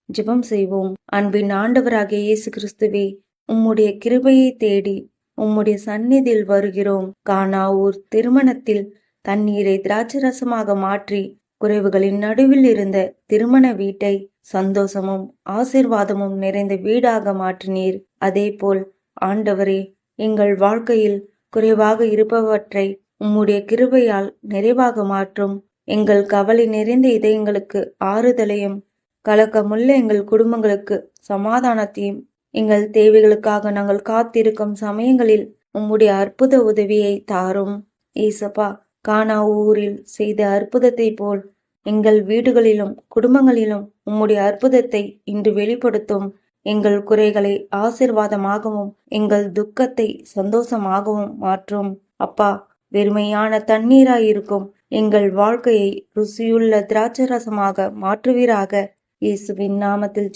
ஜெபம் செய்வோம். அன்பின் ஆண்டவராகிய இயேசு கிறிஸ்துவே, உம்முடைய கிருபையை தேடி உம்முடைய சந்நிதியில் வருகிறோம். கானாவூர் திருமணத்தில் தண்ணீரை திராட்சரசமாக மாற்றி குறைவுகளின் நடுவில் இருந்த திருமண வீட்டை சந்தோஷமும் ஆசீர்வாதமும் நிறைந்த வீடாக மாற்றினீர். அதேபோல் ஆண்டவரே, எங்கள் வாழ்க்கையில் குறைவாக இருப்பவற்றை உம்முடைய கிருபையால் நிறைவாக மாற்றும். எங்கள் கவலை நிறைந்த இதயங்களுக்கு ஆறுதலையும், கலக்கமுள்ள எங்கள் குடும்பங்களுக்கு சமாதானத்தையும், எங்கள் தேவைகளுக்காக நாங்கள் காத்திருக்கும் சமயங்களில் உம்முடைய அற்புத உதவியை தாரும். ஏசப்பா, கானா ஊரில் செய்த அற்புதத்தை போல் எங்கள் வீடுகளிலும் குடும்பங்களிலும் உம்முடைய அற்புதத்தை இன்று வெளிப்படுத்தும். எங்கள் குறைகளை ஆசீர்வாதமாகவும் எங்கள் துக்கத்தை சந்தோஷமாகவும் மாற்றும். அப்பா, வெறுமையான தண்ணீராயிருக்கும் எங்கள் வாழ்க்கையை ருசியுள்ள திராட்சரசமாக மாற்றுவீராக. இயேசுவின் நாமத்தில்